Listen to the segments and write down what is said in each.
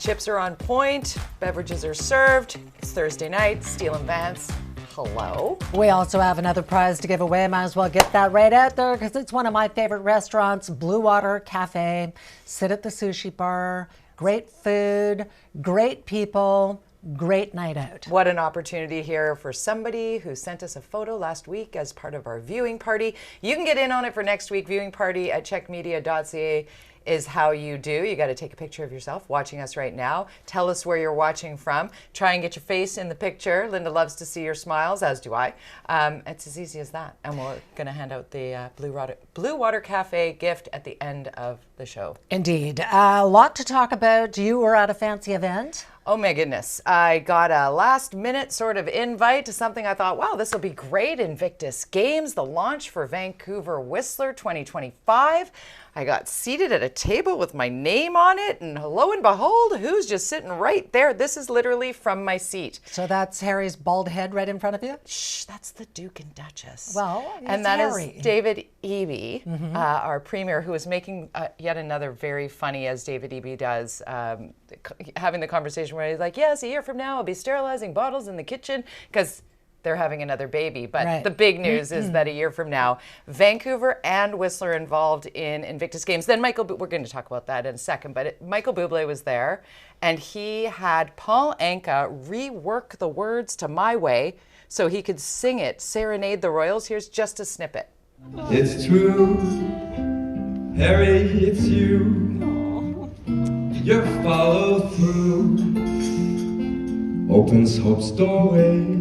Chips are on point. Beverages are served. It's Thursday night. Steel and Vance. Hello. We also have another prize to give away. Might as well get that right out there because it's one of my favorite restaurants, Blue Water Cafe. Sit at the sushi bar. Great food, great people, great night out. What an opportunity here for somebody who sent us a photo last week as part of our viewing party. You can get in on it for next week. Viewing party at chekmedia.ca is how you do. You got to take a picture of yourself watching us right now. Tell us where you're watching from. Try and get your face in the picture. Linda loves to see your smiles, as do I. It's as easy as that. And we're going to hand out the Blue Water Cafe gift at the end of the show. Indeed. A lot to talk about. You were at a fancy event. Oh my goodness. I got a last minute sort of invite to something I thought, wow, this will be great. Invictus Games, the launch for Vancouver Whistler 2025. I got seated at a table with my name on it, and lo and behold, who's just sitting right there? This is literally from my seat. So that's Harry's bald head right in front of you? Shh, that's the Duke and Duchess. Well, and that Harry. is David Eby, our premier, who is making yet another very funny, as David Eby does, having the conversation where he's like, yes, a year from now I'll be sterilizing bottles in the kitchen, because they're having another baby. But right. The big news is that a year from now, Vancouver and Whistler involved in Invictus Games. Then we're going to talk about that in a second, but Michael Bublé was there, and he had Paul Anka rework the words to My Way so he could sing it, serenade the Royals. Here's just a snippet. It's true, Harry, it's you. Your follow through opens hope's doorway.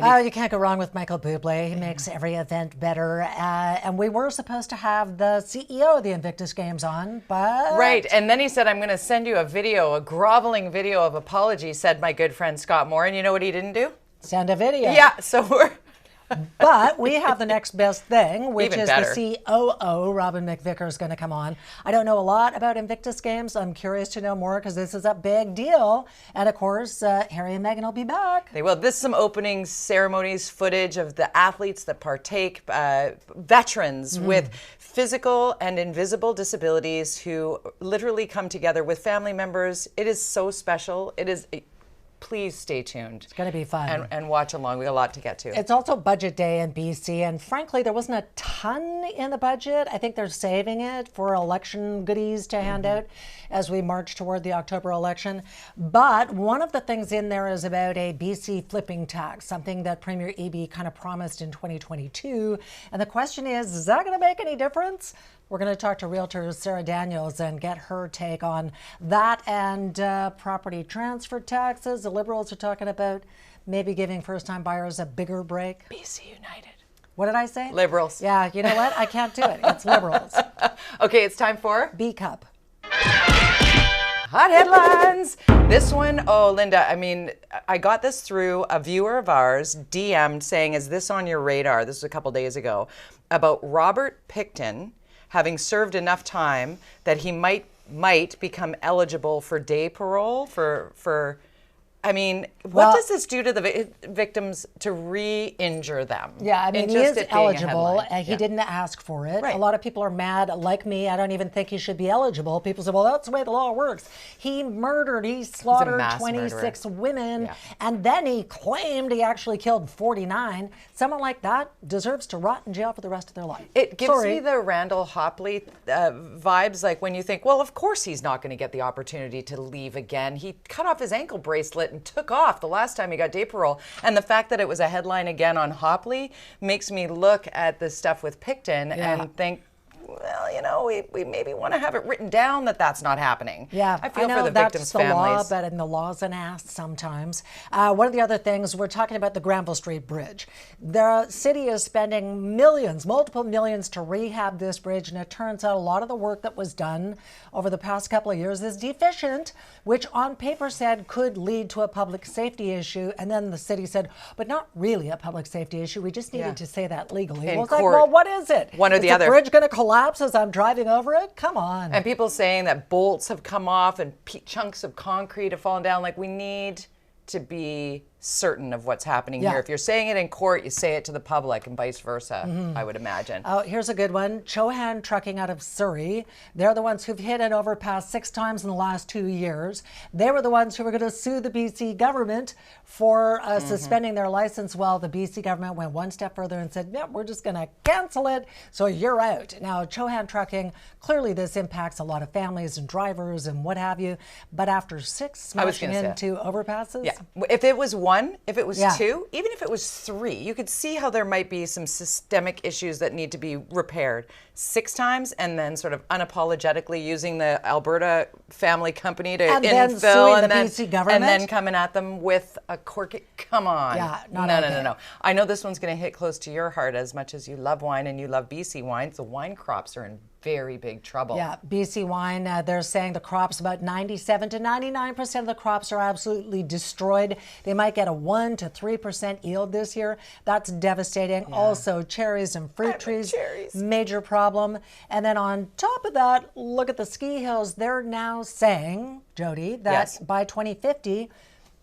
Oh, you can't go wrong with Michael Bublé. He makes every event better. And we were supposed to have the CEO of the Invictus Games on, but... Right, and then he said, I'm going to send you a video, a groveling video of apology, said my good friend Scott Moore. And you know what he didn't do? Send a video. Yeah, so we're... But we have the next best thing, which Even is better. the COO, Robin McVicker, is going to come on. I don't know a lot about Invictus Games. I'm curious to know more because this is a big deal. And of course, Harry and Meghan will be back. They will. This is some opening ceremonies footage of the athletes that partake, veterans with physical and invisible disabilities who literally come together with family members. It is so special. It is... Please stay tuned. It's going to be fun. And watch along. We got a lot to get to. It's also budget day in BC, and frankly, there wasn't a ton in the budget. I think they're saving it for election goodies to hand out as we march toward the October election. But one of the things in there is about a BC flipping tax, something that Premier Eby kind of promised in 2022. And the question is that going to make any difference? We're going to talk to realtor Sarah Daniels and get her take on that and property transfer taxes. The Liberals are talking about maybe giving first-time buyers a bigger break. BC United. What did I say? Liberals. Yeah, you know what? I can't do it. It's Liberals. Okay, it's time for B Cup. Hot headlines. This one, oh, Linda, I mean, I got this through a viewer of ours, DM'd saying, is this on your radar? This was a couple days ago, about Robert Pickton having served enough time that he might become eligible for day parole for I mean, what does this do to the victims to re-injure them? Yeah, I mean, he is eligible. He didn't ask for it. Right. A lot of people are mad, like me. I don't even think he should be eligible. People say, well, that's the way the law works. He slaughtered 26 women, and then he claimed he actually killed 49. Someone like that deserves to rot in jail for the rest of their life. It gives me the Randall Hopley vibes, like when you think, well, of course he's not going to get the opportunity to leave again. He cut off his ankle bracelet and took off the last time he got day parole. And the fact that it was a headline again on Hopley makes me look at the stuff with Pickton and think, well, you know, we maybe want to have it written down that that's not happening. Yeah, I feel know for the victims' that's the families. law, but in the law's an ass sometimes. One of the other things, we're talking about the Granville Street Bridge. The city is spending millions, multiple millions to rehab this bridge, and it turns out a lot of the work that was done over the past couple of years is deficient, which on paper said could lead to a public safety issue. And then the city said, but not really a public safety issue. We just needed to say that legally. In Well, it's court. like, well, what is it? One or is the other. the bridge going to collapse as I'm driving over it? Come on. And people saying that bolts have come off and chunks of concrete have fallen down. Like, we need to be certain of what's happening Yeah. here. If you're saying it in court, you say it to the public and vice versa, I would imagine. Oh, here's a good one. Chohan Trucking out of Surrey. They're the ones who've hit an overpass 6 times in the last 2 years. They were the ones who were going to sue the BC government for suspending their license. Well, the BC government went one step further and said, yeah, we're just going to cancel it, so you're out. Now, Chohan Trucking, clearly this impacts a lot of families and drivers and what have you. But after 6 smashing into overpasses? Yeah. If it was 1, if it was Yeah. 2, even if it was 3, you could see how there might be some systemic issues that need to be repaired. 6 times and then sort of unapologetically using the Alberta family company to And then infill suing and the then BC government? and then coming at them with a cork. Come on. Yeah, not no, okay. no. I know this one's going to hit close to your heart as much as you love wine and you love BC wine. The wine crops are in very big trouble. Yeah, BC wine, they're saying the crops, about 97 to 99% of the crops are absolutely destroyed. They might get a 1 to 3% yield this year. That's devastating. Also, cherries and fruit trees, major problem. And then on top of that, look at the ski hills. They're now saying, Jody, that by 2050,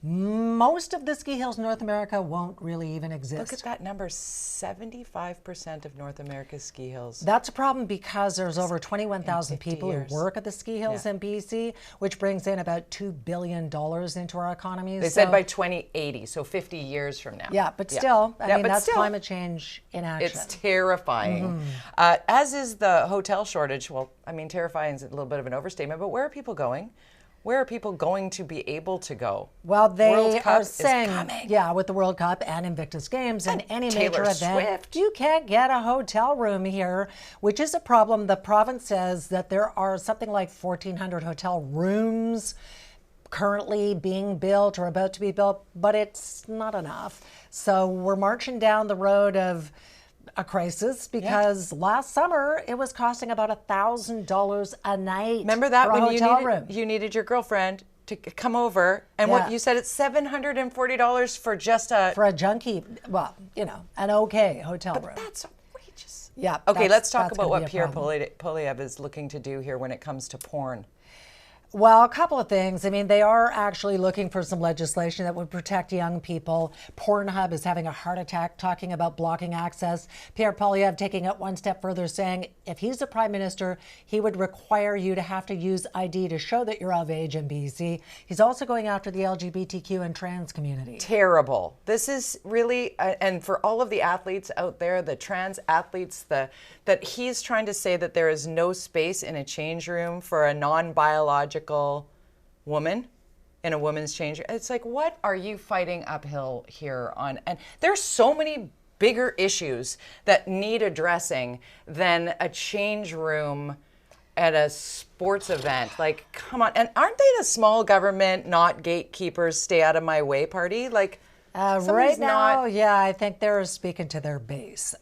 most of the ski hills in North America won't really even exist. Look at that number, 75% of North America's ski hills. That's a problem because there's over 21,000 50 people years. who work at the ski hills in BC, which brings in about $2 billion into our economy. They said by 2080, so 50 years from now. Yeah, but still, I mean, but that's still, climate change in action. It's terrifying. As is the hotel shortage. Well, I mean, terrifying is a little bit of an overstatement, but where are people going? Where are people going to be able to go? Well, they World Cup are is saying, coming. with the World Cup and Invictus Games and any Taylor major event, Swift. you can't get a hotel room here, which is a problem. The province says that there are something like 1,400 hotel rooms currently being built or about to be built, but it's not enough. So we're marching down the road of a crisis because last summer it was costing about $1,000 a night. Remember that for a when hotel room. you needed your girlfriend to come over, and what you said, it's $740 for just a for a junkie, well, an okay hotel room. That's outrageous. Yeah. Okay, let's talk about gonna what be a Pierre problem. Poilievre is looking to do here when it comes to porn. Well, a couple of things. I mean, they are actually looking for some legislation that would protect young people. Pornhub is having a heart attack talking about blocking access. Pierre Poilievre taking it one step further, saying if he's the prime minister, he would require you to have to use ID to show that you're of age in BC. He's also going after the LGBTQ and trans community. Terrible. This is really, and for all of the athletes out there, the trans athletes, that he's trying to say that there is no space in a change room for a non-biological woman in a woman's change room. It's like, what are you fighting uphill here on? And there's so many bigger issues that need addressing than a change room at a sports event. Like, come on. And aren't they the small government, not gatekeepers, stay out of my way party? Like, Right now, I think they're speaking to their base.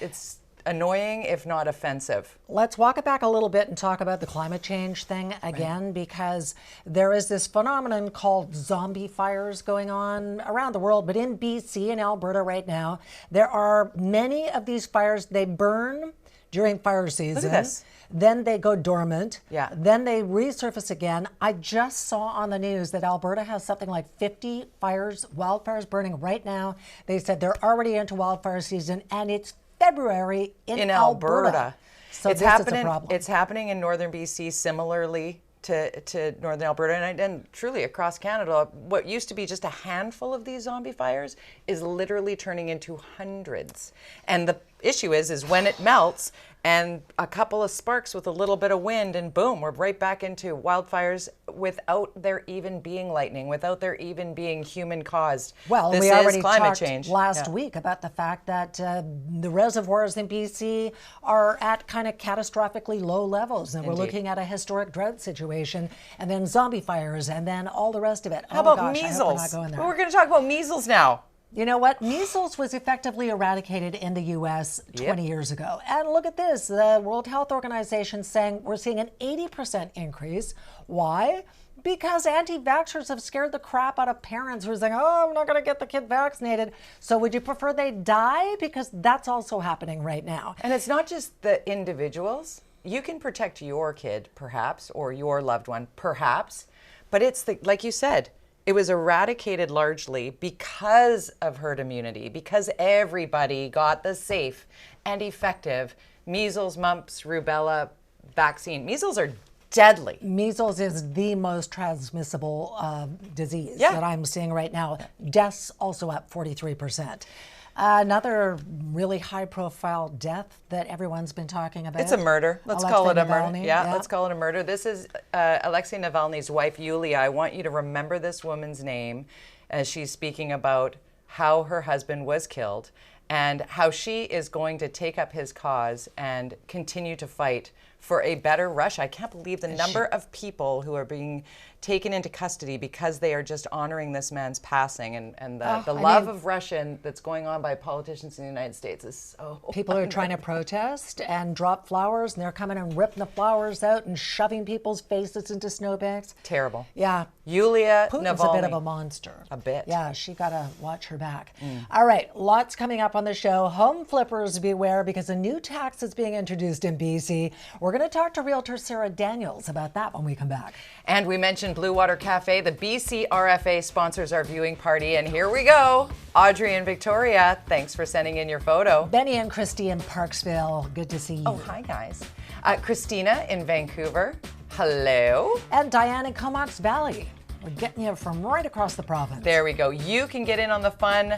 It's annoying, if not offensive. Let's walk it back a little bit and talk about the climate change thing again, because there is this phenomenon called zombie fires going on around the world. But in BC and Alberta right now, there are many of these fires. They burn during fire season. Look at this. Then they go dormant. Yeah. Then they resurface again. I just saw on the news that Alberta has something like 50 wildfires burning right now. They said they're already into wildfire season, and it's February in Alberta. So it's this happening. is a problem. It's happening in northern BC similarly to northern Alberta and truly across Canada. What used to be just a handful of these zombie fires is literally turning into hundreds. And the issue is when it melts and a couple of sparks with a little bit of wind, and boom, we're right back into wildfires without there even being lightning, without there even being human caused. Well, this we is already climate talked change. last week about the fact that the reservoirs in BC are at kind of catastrophically low levels, and we're looking at a historic drought situation, and then zombie fires, and then all the rest of it. How about gosh, I hope measles? we're not going there. We're going to talk about measles now. You know what? Measles was effectively eradicated in the U.S. 20 years ago. And look at this. The World Health Organization saying we're seeing an 80% increase. Why? Because anti-vaxxers have scared the crap out of parents who are saying, oh, I'm not going to get the kid vaccinated. So would you prefer they die? Because that's also happening right now. And it's not just the individuals. You can protect your kid, perhaps, or your loved one, perhaps. But it's like you said, It was eradicated largely because of herd immunity, because everybody got the safe and effective measles, mumps, rubella vaccine. Measles are deadly. Measles is the most transmissible disease that I'm seeing right now. Deaths also up 43%. Another really high-profile death that everyone's been talking about. It's a murder. Let's Alexei call it a Navalny. murder. Yeah, let's call it a murder. This is Alexei Navalny's wife, Yulia. I want you to remember this woman's name as she's speaking about how her husband was killed and how she is going to take up his cause and continue to fight for a better Russia. I can't believe the number of people who are being taken into custody because they are just honoring this man's passing, and the love of Russia that's going on by politicians in the United States is so People are trying to protest and drop flowers, and they're coming and ripping the flowers out and shoving people's faces into snowbanks. terrible. Yeah. Yulia Putin's Navalny. a bit of a monster. A bit. Yeah, she got to watch her back. All right, lots coming up on the show. Home flippers, beware, because a new tax is being introduced in BC. We're going to talk to realtor Sarah Daniels about that when we come back. And we mentioned Blue Water Cafe. The BC RFA sponsors our viewing party, and here we go. Audrey and Victoria, thanks for sending in your photo. Benny and Christy in Parksville, good to see you. Oh, hi guys. Christina in Vancouver, hello. And Diane in Comox Valley. We're getting you from right across the province. There we go. You can get in on the fun.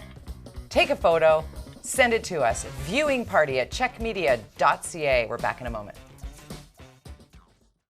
Take a photo, send it to us. Viewing party at checkmedia.ca. We're back in a moment.